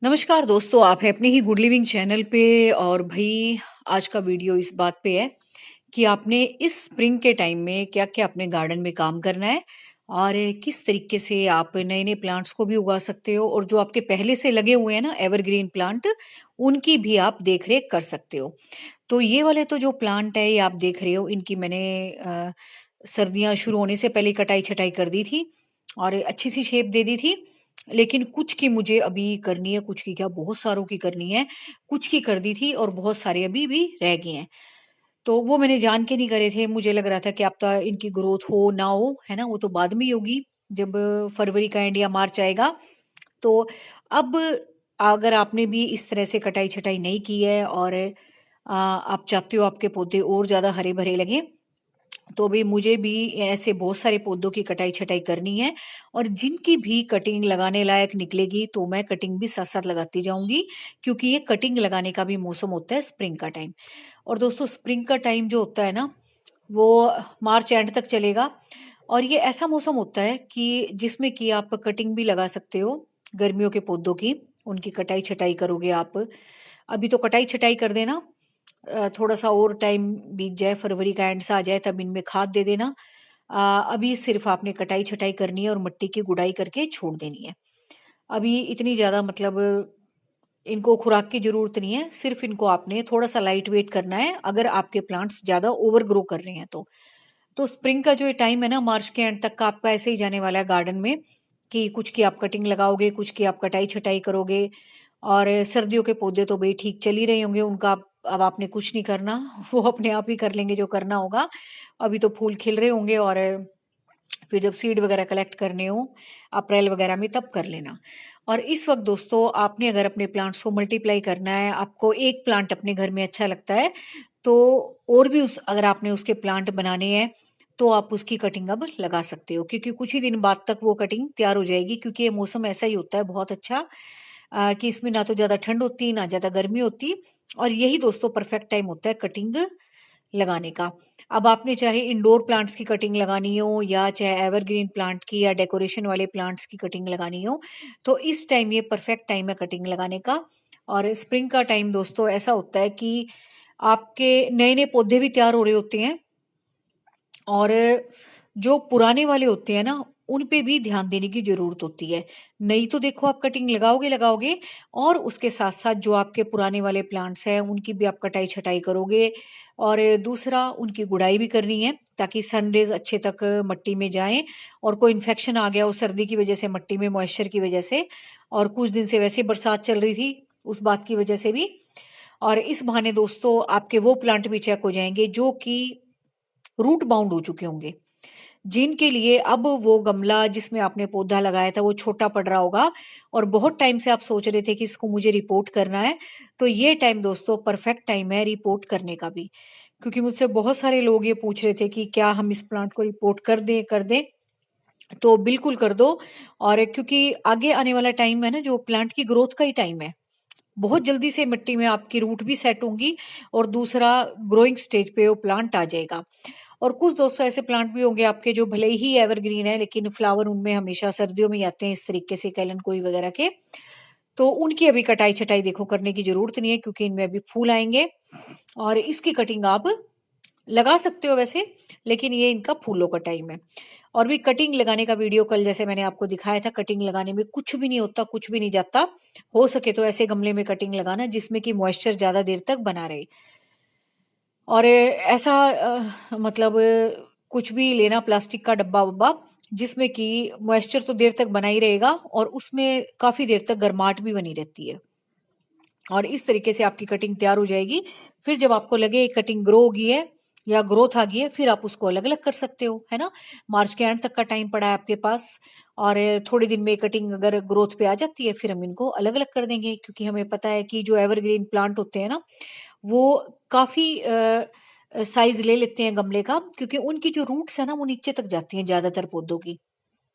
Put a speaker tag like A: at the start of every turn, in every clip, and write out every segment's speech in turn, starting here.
A: नमस्कार दोस्तों, आप हैं अपने ही गुड लिविंग चैनल पे। और भाई आज का वीडियो इस बात पे है कि आपने इस स्प्रिंग के टाइम में क्या-क्या अपने गार्डन में काम करना है और किस तरीके से आप नए-नए प्लांट्स को भी उगा सकते हो और जो आपके पहले से लगे हुए हैं ना एवरग्रीन प्लांट, उनकी भी आप देख-रेख कर सकते हो। तो ये वाले तो जो प्लांट है ये आप देख रहे हो, इनकी मैंने सर्दियाँ शुरू होने से पहले कटाई-छटाई कर दी थी और अच्छी-सी शेप दे दी थी। लेकिन कुछ की मुझे अभी करनी है, कुछ की क्या बहुत सारों की करनी है। कुछ की कर दी थी और बहुत सारे अभी भी रह गए हैं। तो वो मैंने जान के नहीं करे थे, मुझे लग रहा था कि अब तो इनकी ग्रोथ हो ना हो, है ना? वो तो बाद में ही होगी, जब फरवरी का एंड या मार्च आएगा। तो अब अगर आपने भी इस तरह से कटाई-छटाई नहीं की है और आप चाहते हो आपके पौधे और ज़्यादा हरे-भरे लगें, तो भी मुझे भी ऐसे बहुत सारे पौधों की कटाई-छटाई करनी है और जिनकी भी कटिंग लगाने लायक निकलेगी, तो मैं कटिंग भी साथ-साथ लगाती जाऊँगी, क्योंकि ये कटिंग लगाने का भी मौसम होता है स्प्रिंग का टाइम। और दोस्तों स्प्रिंग का टाइम जो होता है ना, वो मार्च एंड तक चलेगा और ये ऐसा मौसम होता है कि जिसमें कि आप कटिंग भी लगा सकते हो गर्मियों के पौधों की, उनकी कटाई-छटाई करोगे आप। अभी तो कटाई-छटाई कर देना, थोड़ा-सा और टाइम बीत जाए, फरवरी का एंड सा आ जाए तब इनमें खाद दे देना। अभी सिर्फ़ आपने कटाई-छटाई करनी है और मिट्टी की गुड़ाई करके छोड़ देनी है। अभी इतनी ज़्यादा मतलब इनको खुराक की ज़रूरत नहीं है, सिर्फ़ इनको आपने थोड़ा-सा लाइट वेट करना है, अगर आपके प्लांट्स ज़्यादा ओवर ग्रो कर रहे हैं तो। तो स्प्रिंग का जो ये टाइम है ना, मार्च के एंड तक का आपका ऐसे ही जाने वाला है गार्डन में, कि कुछ की आप कटिंग लगाओगे, कुछ की आप कटाई-छटाई करोगे और सर्दियों के पौधे तो भई ठीक चल ही रहे होंगे, उनका अब आपने कुछ नहीं करना, वो अपने आप ही कर लेंगे जो करना होगा। अभी तो फूल खिल रहे होंगे और फिर जब सीड वगैरह कलेक्ट करने हो अप्रैल वगैरह में, तब कर लेना। और इस वक़्त दोस्तों आपने अगर अपने प्लांट्स को मल्टीप्लाई करना है, आपको एक प्लांट अपने घर में अच्छा लगता है, तो और भी उस अगर आपने उसके प्लांट बनाने हैं, तो आप उसकी कटिंग अब लगा सकते हो, क्योंकि कुछ ही दिन बाद तक वो कटिंग तैयार हो जाएगी, क्योंकि ये मौसम ऐसा ही होता है बहुत अच्छा, कि इसमें ना तो ज़्यादा ठंड होती, ना ज़्यादा गर्मी होती और यही दोस्तों परफेक्ट टाइम होता है कटिंग लगाने का। अब आपने चाहे इंडोर प्लांट्स की कटिंग लगानी हो या चाहे एवरग्रीन प्लांट की या डेकोरेशन वाले प्लांट्स की कटिंग लगानी हो, तो इस टाइम ये परफेक्ट टाइम है कटिंग लगाने का। और स्प्रिंग का टाइम दोस्तों ऐसा होता है कि आपके नए-नए पौधे भी तैयार हो रहे होते हैं और जो पुराने वाले होते हैं ना, उन पे भी ध्यान देने की ज़रूरत होती है। नहीं तो देखो आप कटिंग लगाओगे और उसके साथ-साथ जो आपके पुराने वाले प्लांट्स हैं, उनकी भी आप कटाई-छटाई करोगे और दूसरा उनकी गुड़ाई भी करनी है, ताकि सन रेज़ अच्छे तक मिट्टी में जाएँ और कोई इन्फेक्शन आ गया हो सर्दी की वजह से, मिट्टी में मॉइस्चर की वजह से, और कुछ दिन से वैसे ही बरसात चल रही थी, उस बात की वजह से भी। और इस बहाने दोस्तों आपके वो प्लांट भी चेक हो जाएँगे जो कि रूट बाउंड हो चुके होंगे, जिनके लिए अब वो गमला जिसमें आपने पौधा लगाया था वो छोटा पड़ रहा होगा और बहुत टाइम से आप सोच रहे थे कि इसको मुझे रिपोर्ट करना है, तो ये टाइम दोस्तों परफेक्ट टाइम है रिपोर्ट करने का भी। क्योंकि मुझसे बहुत सारे लोग ये पूछ रहे थे कि क्या हम इस प्लांट को रिपोर्ट कर दें? तो बिल्कुल कर दो। और क्योंकि आगे आने वाला टाइम है ना, जो प्लांट की ग्रोथ का ही टाइम है। बहुत जल्दी से मिट्टी में आपकी रूट भी सेट होंगी और दूसरा ग्रोइंग स्टेज पे वो प्लांट आ जाएगा। और कुछ दोस्तों ऐसे प्लांट भी होंगे आपके जो भले ही एवरग्रीन है, लेकिन फ्लावर उनमें हमेशा सर्दियों में ही आते हैं, इस तरीके से कैलन वगैरह के। तो उनकी अभी कटाई-छटाई देखो करने की ज़रूरत नहीं है, क्योंकि इनमें अभी फूल आएँगे और इसकी कटिंग आप लगा सकते हो वैसे, लेकिन ये इनका फूलों का टाइम है। और भी कटिंग लगाने का वीडियो कल जैसे मैंने आपको दिखाया था, कटिंग लगाने में कुछ भी नहीं होता, कुछ भी नहीं जाता। हो सके तो ऐसे गमले में कटिंग लगाना जिसमें कि मॉइस्चर ज़्यादा देर तक बना रहे। और ऐसा मतलब कुछ भी लेना, प्लास्टिक का डब्बा-वब्बा, जिसमें कि मॉइस्चर तो देर तक बना ही रहेगा और उसमें काफ़ी देर तक गर्माहट भी बनी रहती है। और इस तरीके से आपकी कटिंग तैयार हो जाएगी। फिर जब आपको लगे कटिंग ग्रो हो गई है या ग्रोथ आ गई है, फिर आप उसको अलग-अलग कर सकते हो, है ना? मार्च के एंड तक का टाइम पड़ा है आपके पास और थोड़े दिन में कटिंग अगर ग्रोथ पे आ जाती है, फिर हम इनको अलग-अलग कर देंगे, क्योंकि हमें पता है कि जो एवरग्रीन प्लांट होते हैं ना, वो काफ़ी साइज़ ले लेते हैं गमले का, क्योंकि उनकी जो रूट्स है ना, वो नीचे तक जाती हैं ज़्यादातर पौधों की,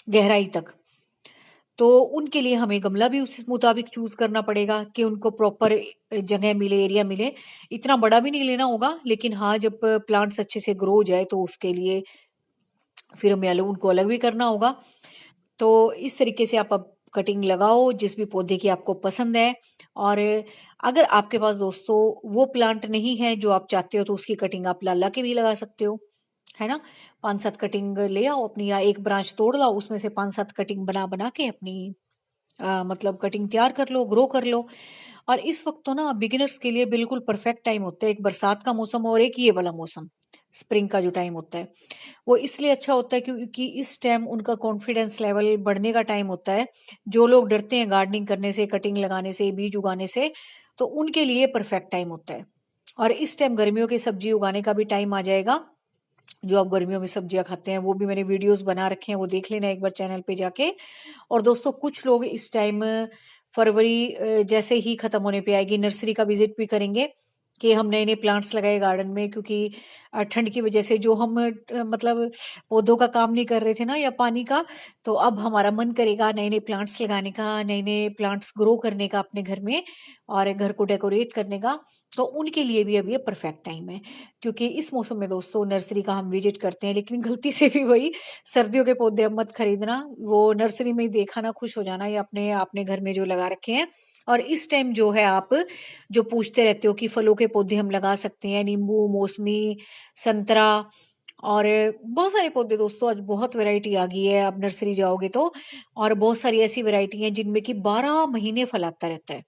A: गहराई तक। तो उनके लिए हमें गमला भी उस मुताबिक चूज़ करना पड़ेगा कि उनको प्रॉपर जगह मिले, एरिया मिले। इतना बड़ा भी नहीं लेना होगा, लेकिन हाँ, जब प्लांट्स अच्छे से ग्रो हो जाए तो उसके लिए फिर हमें उनको अलग भी करना होगा। तो इस तरीके से आप अब कटिंग लगाओ जिस भी पौधे की आपको पसंद है। और अगर आपके पास दोस्तों वो प्लांट नहीं है जो आप चाहते हो, तो उसकी कटिंग आप ला ला के भी लगा सकते हो, है ना। 5-7 कटिंग ले आओ अपनी, या एक ब्रांच तोड़ लाओ, उसमें से 5-7 कटिंग बना बना के अपनी मतलब कटिंग तैयार कर लो, ग्रो कर लो। और इस वक्त तो ना बिगिनर्स के लिए बिल्कुल परफेक्ट टाइम होता है, एक बरसात का मौसम और एक ये वाला मौसम, स्प्रिंग का जो टाइम होता है, वो इसलिए अच्छा होता है क्योंकि इस टाइम उनका कॉन्फिडेंस लेवल बढ़ने का टाइम होता है। जो लोग डरते हैं गार्डनिंग करने से, कटिंग लगाने से, बीज उगाने से, तो उनके लिए परफेक्ट टाइम होता है। और इस टाइम गर्मियों की सब्जी उगाने का भी टाइम आ जाएगा। जो आप गर्मियों में सब्जियां खाते हैं, वो भी मैंने वीडियोस बना रखे हैं, वो देख लेना एक बार चैनल पे जाके। और दोस्तों कुछ लोग इस टाइम फरवरी जैसे ही खत्म होने पे आएगी, नर्सरी का विजिट भी करेंगे कि हम नए नए प्लांट्स लगाए गार्डन में, क्योंकि ठंड की वजह से जो हम मतलब पौधों का काम नहीं कर रहे थे ना, या पानी का, तो अब हमारा मन करेगा नए नए प्लांट्स लगाने का, नए नए प्लांट्स ग्रो करने का अपने घर में, और घर को डेकोरेट करने का। तो उनके लिए भी अब ये परफेक्ट टाइम है, क्योंकि इस मौसम में दोस्तों नर्सरी का हम विजिट करते हैं, लेकिन गलती से भी वही सर्दियों के पौधे अब मत खरीदना, वो नर्सरी में ही देखा ना, खुश हो जाना, या अपने अपने घर में जो लगा रखे हैं। और इस टाइम जो है, आप जो पूछते रहते हो कि फलों के पौधे हम लगा सकते हैं, नींबू, मौसमी, संतरा, और बहुत सारे पौधे दोस्तों, आज बहुत वैरायटी आ गई है, आप नर्सरी जाओगे तो। और बहुत सारी ऐसी वैरायटी हैं जिनमें कि 12 महीने फल आता रहता है।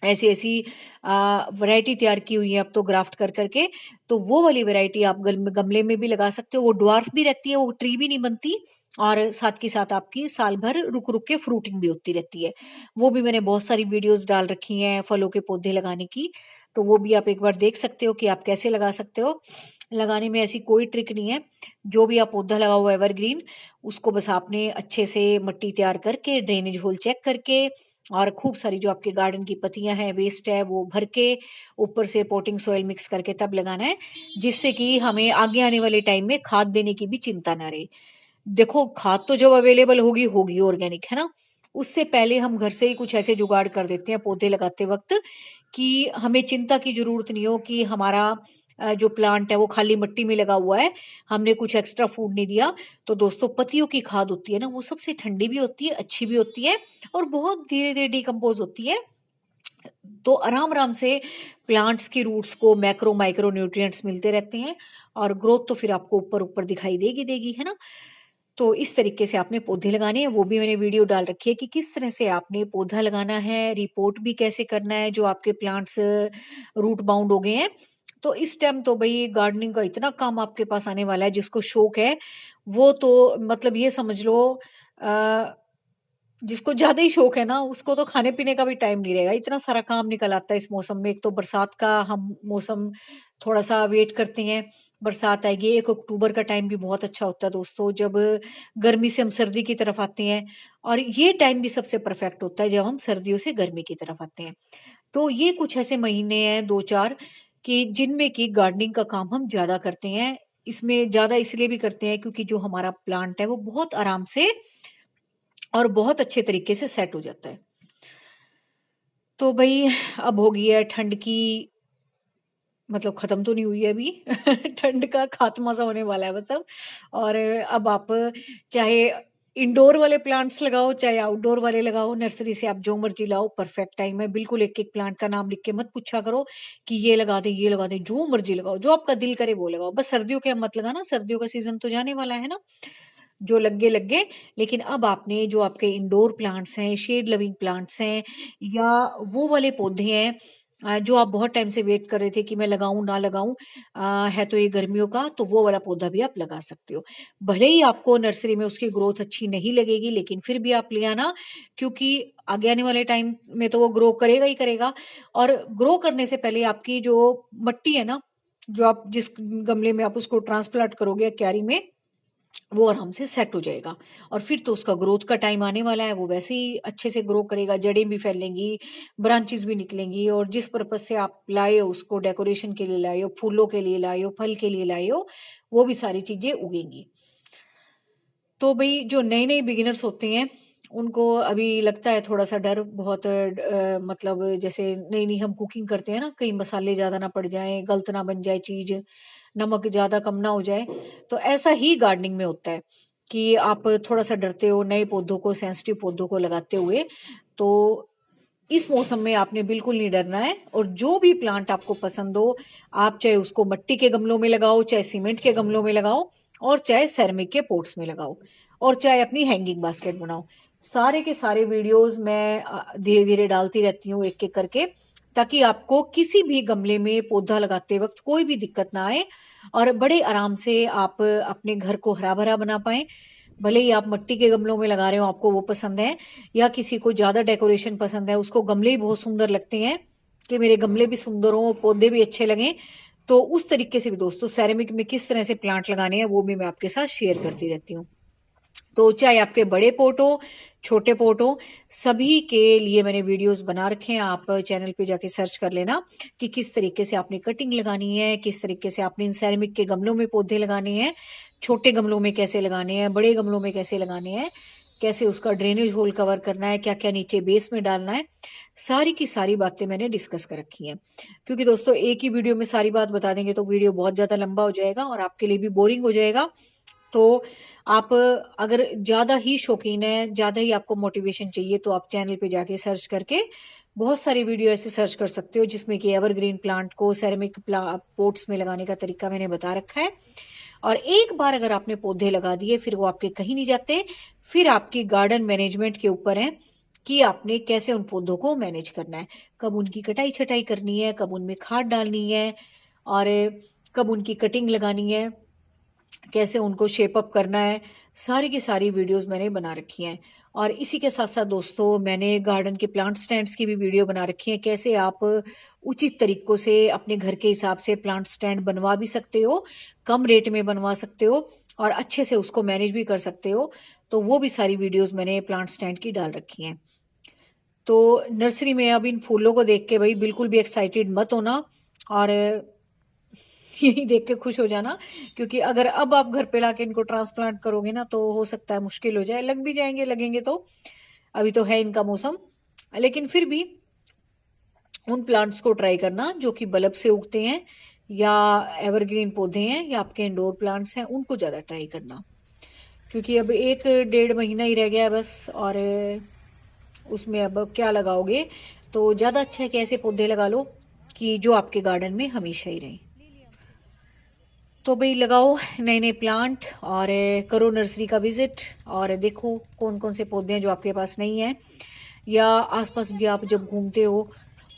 A: ऐसी ऐसी वैरायटी तैयार की हुई है अब तो, ग्राफ्ट कर करके। तो वो वाली वैरायटी आप गमले में भी लगा सकते हो, वो ड्वार्फ भी रहती है, वो ट्री भी नहीं बनती, और साथ के साथ आपकी साल भर रुक रुक के फ्रूटिंग भी होती रहती है। वो भी मैंने बहुत सारी वीडियोस डाल रखी हैं फलों के पौधे लगाने की, तो वो भी आप एक बार देख सकते हो कि आप कैसे लगा सकते हो। लगाने में ऐसी कोई ट्रिक नहीं है, जो भी आप पौधा लगाओ एवरग्रीन, उसको बस आपने अच्छे से मिट्टी तैयार करके, ड्रेनेज होल चेक करके, और खूब सारी जो आपके गार्डन की पत्तियां हैं, वेस्ट है, वो भर के ऊपर से पोटिंग सॉइल मिक्स करके तब लगाना है, जिससे कि हमें आगे आने वाले टाइम में खाद देने की भी चिंता ना रहे। देखो खाद तो जब अवेलेबल होगी होगी ऑर्गेनिक, है ना। उससे पहले हम घर से ही कुछ ऐसे जुगाड़ कर देते हैं पौधे लगाते वक्त, कि हमें चिंता की जरूरत नहीं हो कि हमारा जो प्लांट है वो खाली मिट्टी में लगा हुआ है, हमने कुछ एक्स्ट्रा फूड नहीं दिया। तो दोस्तों पत्तियों की खाद होती है ना, वो सबसे ठंडी भी होती है, अच्छी भी होती है, और बहुत धीरे धीरे डिकम्पोज होती है। तो आराम आराम से प्लांट्स की रूट्स को मैक्रो माइक्रो न्यूट्रिएंट्स मिलते रहते हैं, और ग्रोथ तो फिर आपको ऊपर ऊपर दिखाई देगी देगी, है ना। तो इस तरीके से आपने पौधे लगाने हैं, वो भी मैंने वीडियो डाल रखी है कि किस तरह से आपने पौधा लगाना है, रिपोर्ट भी कैसे करना है जो आपके प्लांट्स रूट बाउंड हो गए हैं। तो इस टाइम तो भाई गार्डनिंग का इतना काम आपके पास आने वाला है, जिसको शौक है वो तो मतलब ये समझ लो, अ, जिसको ज्यादा ही शौक है ना, उसको तो खाने पीने का भी टाइम नहीं रहेगा, इतना सारा काम निकल आता है इस मौसम में। एक तो बरसात का हम मौसम थोड़ा सा वेट करते हैं, बरसात आएगी। 1 अक्टूबर का टाइम भी बहुत अच्छा होता है दोस्तों, जब गर्मी से हम सर्दी की तरफ आते हैं, और ये टाइम भी सबसे परफेक्ट होता है जब हम सर्दियों से गर्मी की तरफ आते हैं। तो ये कुछ ऐसे महीने हैं 2-4, कि जिनमें की गार्डनिंग का काम हम ज्यादा करते हैं। इसमें ज्यादा इसलिए भी करते हैं क्योंकि जो हमारा प्लांट है वो बहुत आराम से और बहुत अच्छे तरीके से सेट हो जाता है। तो भाई अब हो गई है ठंड की, मतलब खत्म तो नहीं हुई है अभी ठंड का खात्मा सा होने वाला है बस अब। और अब आप चाहे इंडोर वाले प्लांट्स लगाओ, चाहे आउटडोर वाले लगाओ, नर्सरी से आप जो मर्जी लाओ, परफेक्ट टाइम है। बिल्कुल एक एक प्लांट का नाम लिख के मत पूछा करो कि ये लगा दे, ये लगा दे, जो मर्जी लगाओ, जो आपका दिल करे वो लगाओ। बस सर्दियों के मत लगाना, सर्दियों का सीजन तो जाने वाला है ना, जो लगे लगे। लेकिन अब आपने जो आपके इंडोर प्लांट्स हैं, शेड लविंग प्लांट्स हैं, या वो वाले पौधे हैं जो आप बहुत टाइम से वेट कर रहे थे कि मैं लगाऊं ना लगाऊं, है तो ये गर्मियों का, तो वो वाला पौधा भी आप लगा सकते हो। भले ही आपको नर्सरी में उसकी ग्रोथ अच्छी नहीं लगेगी, लेकिन फिर भी आप ले आना, क्योंकि आगे आने वाले टाइम में तो वो ग्रो करेगा ही करेगा। और ग्रो करने से पहले आपकी जो मट्टी है ना, जो आप जिस गमले में आप उसको ट्रांसप्लांट करोगे या क्यारी में, वो आराम से सेट हो जाएगा। और फिर तो उसका ग्रोथ का टाइम आने वाला है, वो वैसे ही अच्छे से ग्रो करेगा, जड़ें भी फैलेंगी, ब्रांचेस भी निकलेंगी, और जिस पर्पज से आप लाए हो उसको, डेकोरेशन के लिए लाए हो, फूलों के लिए लाए हो, फल के लिए लाए हो, वो भी सारी चीजें उगेंगी। तो भाई जो नए नए बिगिनर्स होते हैं, उनको अभी लगता है थोड़ा सा डर, बहुत मतलब जैसे नई नई हम कुकिंग करते हैं ना, कहीं मसाले ज्यादा ना पड़ जाएं, गलत ना बन जाए चीज, नमक ज्यादा कम ना हो जाए। तो ऐसा ही गार्डनिंग में होता है कि आप थोड़ा-सा डरते हो नए पौधों को, सेंसिटिव पौधों को लगाते हुए, तो इस मौसम में आपने बिल्कुल नहीं डरना है। और जो भी प्लांट आपको पसंद हो, आप चाहे उसको मिट्टी के गमलों में लगाओ, चाहे सीमेंट के गमलों में लगाओ, और चाहे सेरेमिक के पॉट्स में लगाओ, और चाहे अपनी हैंगिंग बास्केट बनाओ। सारे के सारे वीडियोस मैं धीरे-धीरे डालती रहती हूँ एक-एक करके, ताकि आपको किसी भी गमले में पौधा लगाते वक़्त कोई भी दिक्कत ना आए और बड़े आराम से आप अपने घर को हरा-भरा बना पाएँ। भले ही आप मिट्टी के गमलों में लगा रहे हो, आपको वो पसंद है, या किसी को ज़्यादा डेकोरेशन पसंद है, उसको गमले ही बहुत सुंदर लगते हैं कि मेरे गमले भी सुंदर हों, पौधे भी अच्छे लगें, तो उस तरीके से भी दोस्तों सेरेमिक में किस तरह से प्लांट लगाने हैं वो भी मैं आपके साथ शेयर करती रहती हूँ। तो चाहे आपके बड़े पोर्ट हो, छोटे पोर्ट हो, सभी के लिए मैंने वीडियोस बना रखे हैं। आप चैनल पे जाके सर्च कर लेना कि किस तरीके से आपने कटिंग लगानी है, किस तरीके से आपने इन सेरेमिक के गमलों में पौधे लगाने हैं, छोटे गमलों में कैसे लगाने हैं, बड़े गमलों में कैसे लगाने हैं, कैसे उसका ड्रेनेज होल कवर करना है, क्या-क्या नीचे बेस में डालना है, सारी की सारी बातें मैंने डिस्कस कर रखी हैं। क्योंकि दोस्तों एक ही वीडियो में सारी बात बता देंगे तो वीडियो बहुत ज़्यादा लंबा हो जाएगा और आपके लिए भी बोरिंग हो जाएगा। तो आप अगर ज़्यादा ही शौकीन हैं, ज़्यादा ही आपको मोटिवेशन चाहिए, तो आप चैनल पे जाके सर्च करके बहुत सारी वीडियो ऐसे सर्च कर सकते हो जिसमें कि एवरग्रीन प्लांट को सेरेमिक पोट्स में लगाने का तरीका मैंने बता रखा है। और एक बार अगर आपने पौधे लगा दिए फिर वो आपके कहीं नहीं जाते। फिर आपकी गार्डन मैनेजमेंट के ऊपर है कि आपने कैसे उन पौधों को मैनेज करना है, कब उनकी कटाई छटाई करनी है, कब उनमें खाद डालनी है, और कब उनकी कटिंग लगानी है, कैसे उनको शेप अप करना है। सारी की सारी वीडियोस मैंने बना रखी हैं। और इसी के साथ साथ दोस्तों मैंने गार्डन के प्लांट स्टैंड्स की भी वीडियो बना रखी है, कैसे आप उचित तरीकों से अपने घर के हिसाब से प्लांट स्टैंड बनवा भी सकते हो, कम रेट में बनवा सकते हो और अच्छे से उसको मैनेज भी कर सकते हो। तो वो भी सारी वीडियोस मैंने प्लांट स्टैंड की डाल रखी हैं। तो नर्सरी में अब इन फूलों को देख के भाई बिल्कुल भी एक्साइटेड मत होना, और यही देख के खुश हो जाना, क्योंकि अगर अब आप घर पे लाके इनको ट्रांसप्लांट करोगे ना तो हो सकता है मुश्किल हो जाए। लग भी जाएंगे, लगेंगे तो, अभी तो है इनका मौसम, लेकिन फिर भी उन प्लांट्स को ट्राई करना जो कि बल्ब से उगते हैं, या एवरग्रीन पौधे हैं, या आपके इंडोर प्लांट्स हैं, उनको ज़्यादा ट्राई करना। क्योंकि अब 1 डेढ़ महीना ही रह गया है बस, और उसमें अब क्या लगाओगे, तो ज़्यादा अच्छा है कि ऐसे पौधे लगा लो कि जो आपके गार्डन में हमेशा ही रहें। तो भाई लगाओ नए नए प्लांट, और करो नर्सरी का विजिट, और देखो कौन कौन से पौधे हैं जो आपके पास नहीं है, या आसपास भी आप जब घूमते हो,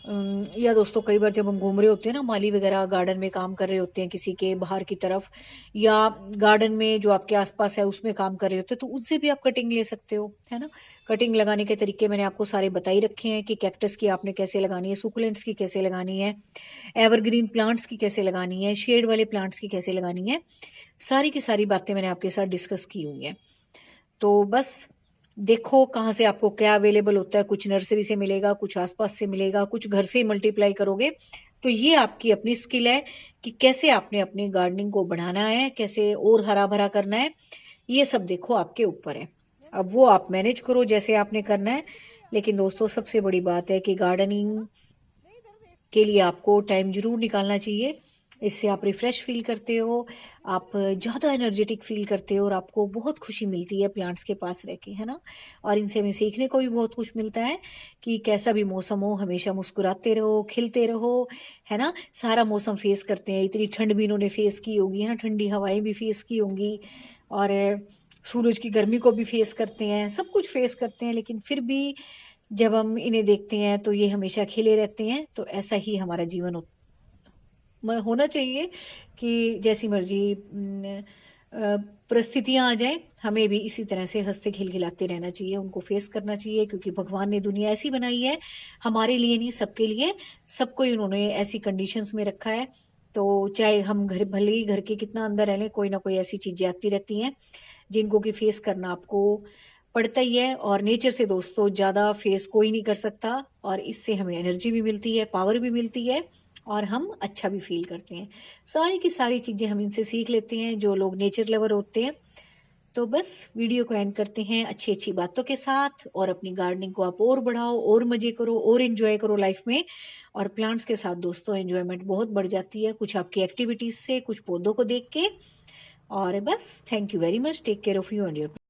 A: या दोस्तों कई बार जब हम घूम रहे होते हैं ना, माली वगैरह गार्डन में काम कर रहे होते हैं किसी के बाहर की तरफ, या गार्डन में जो आपके आसपास है उसमें काम कर रहे होते हैं, तो उनसे भी आप कटिंग ले सकते हो, है ना। कटिंग लगाने के तरीके मैंने आपको सारे बता ही रखे हैं कि कैक्टस की आपने कैसे लगानी है, सुकुलेंट्स की कैसे लगानी है, एवरग्रीन प्लांट्स की कैसे लगानी है, शेड वाले प्लांट्स की कैसे लगानी है। सारी की सारी बातें मैंने आपके साथ डिस्कस की हुई हैं। तो बस देखो कहाँ से आपको क्या अवेलेबल होता है, कुछ नर्सरी से मिलेगा, कुछ आसपास से मिलेगा, कुछ घर से ही मल्टीप्लाई करोगे। तो ये आपकी अपनी स्किल है कि कैसे आपने अपनी गार्डनिंग को बढ़ाना है, कैसे और हरा भरा करना है, ये सब देखो आपके ऊपर है। अब वो आप मैनेज करो जैसे आपने करना है। लेकिन दोस्तों सबसे बड़ी बात है कि गार्डनिंग के लिए आपको टाइम जरूर निकालना चाहिए। इससे आप रिफ्रेश फील करते हो, आप ज़्यादा एनर्जेटिक फील करते हो, और आपको बहुत खुशी मिलती है प्लांट्स के पास रह के, है ना। और इनसे हमें सीखने को भी बहुत कुछ मिलता है कि कैसा भी मौसम हो हमेशा मुस्कुराते रहो, खिलते रहो, है ना। सारा मौसम फेस करते हैं, इतनी ठंड भी इन्होंने फेस की होगी, है ना, ठंडी हवाएं भी फेस की होंगी, और सूरज की गर्मी को भी फेस करते हैं, सब कुछ फेस करते हैं, लेकिन फिर भी जब हम इन्हें देखते हैं तो ये हमेशा खिले रहते हैं। तो ऐसा ही हमारा जीवन होना चाहिए कि जैसी मर्जी परिस्थितियां आ जाए, हमें भी इसी तरह से हंसते खिलखिलाते रहना चाहिए, उनको फेस करना चाहिए, क्योंकि भगवान ने दुनिया ऐसी बनाई है, हमारे लिए नहीं सबके लिए, सबको ही उन्होंने ऐसी कंडीशंस में रखा है। तो चाहे हम घर भले ही घर के कितना अंदर रह लें, कोई ना कोई ऐसी चीजें आती रहती हैं जिनको कि फेस करना आपको पड़ता ही है। और नेचर से दोस्तों ज़्यादा फेस कोई नहीं कर सकता, और इससे हमें एनर्जी भी मिलती है, पावर भी मिलती है, और हम अच्छा भी फील करते हैं। सारी की सारी चीज़ें हम इनसे सीख लेते हैं जो लोग नेचर लवर होते हैं। तो बस वीडियो को एंड करते हैं अच्छी अच्छी बातों के साथ, और अपनी गार्डनिंग को आप और बढ़ाओ, और मजे करो, और एंजॉय करो लाइफ में। और प्लांट्स के साथ दोस्तों एंजॉयमेंट बहुत बढ़ जाती है, कुछ आपकी एक्टिविटीज से, कुछ पौधों को देख के। और बस thank you very much, take care of you and your